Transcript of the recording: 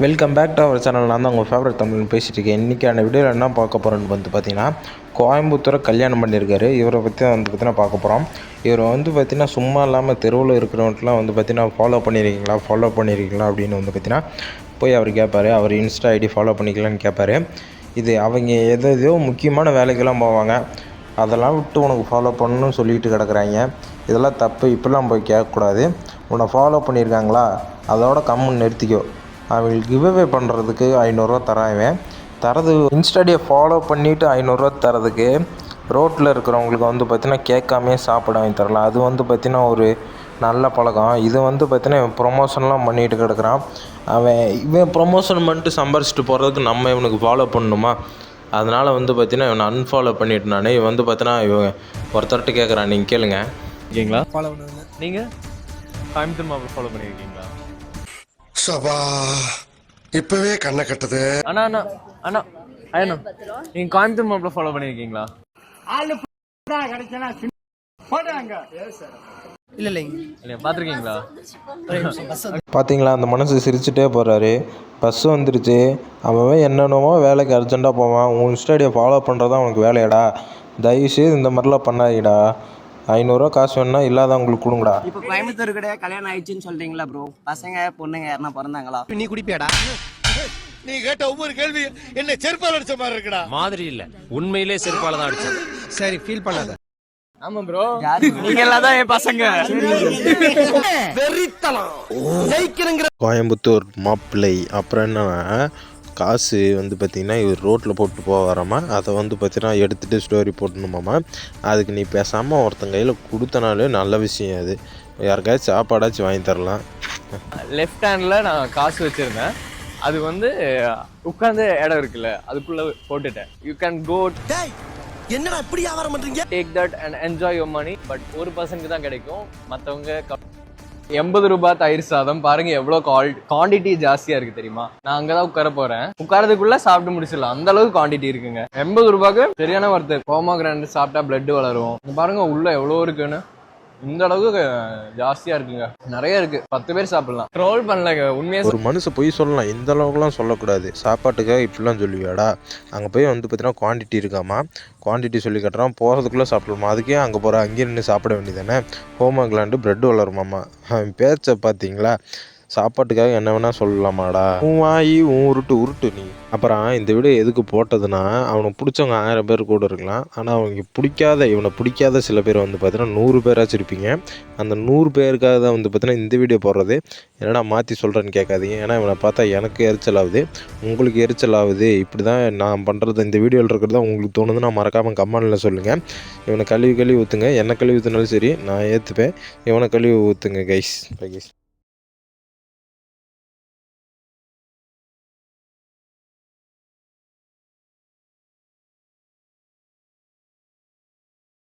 Welcome back to our channel. நான் தான் உங்கள் ஃபேவரட் தமிழ்னு பேசிகிட்டு இருக்கேன். இன்றைக்கான வீடியோவில் என்ன பார்க்க போகிறோன்னு பார்த்தீங்கன்னா, கோயம்புத்தூரை கல்யாணம் பண்ணியிருக்காரு. இவரை பற்றி பார்த்தீங்கன்னா பார்க்க போகிறோம். இவர் பார்த்தீங்கன்னா சும்மா இல்லாமல் தெருவில் இருக்கிறவங்கலாம் பார்த்தீங்கன்னா ஃபாலோ பண்ணியிருக்கீங்களா அப்படின்னு பார்த்தீங்கன்னா போய் அவர் கேட்பார். அவர் இன்ஸ்டா ஐடி ஃபாலோ பண்ணிக்கலான்னு கேட்பார். இது அவங்க எதோ முக்கியமான வேலைக்கெல்லாம் போவாங்க. அதெல்லாம் விட்டு உனக்கு ஃபாலோ பண்ணணும்னு சொல்லிட்டு கிடக்குறாங்க. இதெல்லாம் தப்பு. இப்படிலாம் போய் கேட்கக்கூடாது. உன்னை ஃபாலோ பண்ணியிருக்காங்களா, அதோட கம்முன்னு நிறுத்திக்கோ. அவங்களுக்கு கிவ்அவே பண்ணுறதுக்கு 500 தரான். தரது இன்ஸ்டாடியை ஃபாலோ பண்ணிவிட்டு 500 தரதுக்கு ரோட்டில் இருக்கிறவங்களுக்கு பார்த்தீங்கன்னா கேட்காமே சாப்பிட வாங்கி தரலாம். அது பார்த்தீங்கன்னா ஒரு நல்ல பழக்கம். இது பார்த்தீங்கன்னா இவன் ப்ரொமோஷன்லாம் பண்ணிகிட்டு கிடக்குறான். இவன் ப்ரொமோஷன் பண்ணிட்டு சம்பாரிச்சிட்டு போகிறதுக்கு நம்ம இவனுக்கு ஃபாலோ பண்ணணுமா? அதனால் பார்த்தீங்கன்னா இவனை அன்ஃபாலோ பண்ணிவிட்டு நான் இவன் பார்த்தீங்கன்னா இவன் ஒருத்தர்கிட்ட கேட்குறான். நீங்கள் கேளுங்க. இருக்கீங்களா? ஃபாலோ பண்ணுங்க. நீங்கள் கோயம்புத்தூர் மாப்பிள்ளை ஃபாலோ பண்ணியிருக்கீங்களா? சபா இப்பவே கண்ணை கட்டுது. அண்ணா அண்ணா அண்ணா அண்ணா நீங்க கோயம்புத்தூர் மாப்பிள்ளை ஃபாலோ பண்ணிருக்கீங்களா? பாத்திருக்கீங்களா? பார்த்தீங்களா, அந்த மனசு சிரிச்சுட்டே போகிறாரு. பஸ்ஸு வந்துருச்சு. அவன் என்னென்னமோ வேலைக்கு அர்ஜென்ட்டாக போவான். உன் இன்ஸ்டாடியை ஃபாலோ பண்ணுறதா உனக்கு வேலையாடா? தயவுசெய்து இந்த மாதிரிலாம் பண்ணாதீடா. 500 காசு வேணுன்னா இல்லாதவங்களுக்கு கொடுங்கடா. இப்போ கோயம்புத்தூர் கிடையாது கல்யாணம் ஆயிடுச்சுன்னு சொல்றீங்களா ப்ரோ? பசங்க பொண்ணுங்க யாருன்னா பிறந்தாங்களா? நீ குடிப்பியாடா? நீ கேட்ட ஒவ்வொரு கேள்வி என்ன செருப்பால் அடிச்ச மாதிரி இருக்குடா. மாதிரி இல்ல, உண்மையிலே செருப்பால தான் அடிச்சது. சரி, ஃபீல் பண்ணாத. ஆமா ப்ரோ, நீங்க எல்லாம் தான் என் பசங்க. கோயம்புத்தூர் மாப்பிள்ளை அப்புறம் என்னன்னா காசு பார்த்திங்கன்னா இவர் ரோட்டில் போட்டு போவாராமா. அதை பார்த்திங்கன்னா எடுத்துகிட்டு ஸ்டோரி போட்டணுமாம்மா. அதுக்கு நீ பேசாமல் ஒருத்தன் கையில் கொடுத்தனாலே நல்ல விஷயம். அது யாருக்காச்சும் சாப்பாடாச்சும் வாங்கி தரலாம். லெஃப்ட் ஹேண்டில் நான் காசு வச்சுருந்தேன். அது உட்காந்து இடம் இருக்குல்ல, அதுக்குள்ளே போட்டுட்டேன். You can go. என்னடா இப்படி வியாபாரம் பண்றீங்க? Take that and enjoy your money. But ஒரு பர்சனுக்கு தான் கிடைக்கும். மற்றவங்க 80 ரூபாய் தயிர் சாதம் பாருங்க, எவ்வளவு குவான்டிட்டி ஜாஸ்தியா இருக்கு தெரியுமா? நான் அங்கதான் உட்கார போறேன். உட்காரதுக்குள்ள சாப்பிட்டு முடிச்சிடலாம், அந்த அளவுக்கு குவான்டிட்டி இருக்குங்க. 80 ரூபாய்க்கு சரியான வார்த்தை. போமோகிரானேட் சாப்பிட்டா பிளட் வளரும். பாருங்க உள்ள எவ்வளவு இருக்குன்னு. இந்த அளவுக்கு ஜாஸ்தியா இருக்குங்க. நிறைய இருக்கு. 10 பேர் சாப்பிடலாம். ட்ரோல் பண்ணலங்க. உண்மையா ஒரு மனுஷன் போய் சொல்லலாம், இந்த அளவுக்குலாம் சொல்லக்கூடாது. சாப்பாட்டுக்காக இப்படிலாம் சொல்லுவியாடா? அங்கே போய் பார்த்தீங்கன்னா குவான்டிட்டி இருக்காமா. குவான்டிட்டி சொல்லி கட்டுறான். போகிறதுக்குள்ளே சாப்பிடலாமா? அதுக்கே அங்கே போகிற அங்கேயே நின்று சாப்பிட வேண்டியதானே. ஹோமோகிராண்டு பிரெட் வளருமாம்மா. பேச்சை பார்த்தீங்களா? சாப்பாட்டுக்காக என்ன வேணால் சொல்லலாமாடா? வாயி உருட்டு நீ. அப்புறம் இந்த வீடியோ எதுக்கு போட்டதுன்னா, அவனுக்கு பிடிச்சவங்க 1000 பேர் கூட இருக்கலாம். ஆனால் இவனை பிடிக்காத சில பேர் பார்த்தீங்கன்னா 100 பேராச்சும் இருப்பீங்க. அந்த 100 பேருக்காக தான் பார்த்தீங்கன்னா இந்த வீடியோ போடுறது. என்னடா மாற்றி சொல்கிறேன்னு கேட்காதீங்க. ஏன்னா இவனை பார்த்தா எனக்கு எரிச்சல் ஆகுது, உங்களுக்கு எரிச்சல் ஆகுது. இப்படி தான் நான் பண்ணுறது. இந்த வீடியோவில் இருக்கிறதா உங்களுக்கு தோணுதுன்னா மறக்காமல் கமெண்டில் சொல்லுங்கள். இவனை கழுவி ஊற்றுங்க. என்ன கழுவி ஊற்றுனாலும் சரி நான் ஏற்றுப்பேன். இவனை கழுவி ஊற்றுங்க கைஸ்.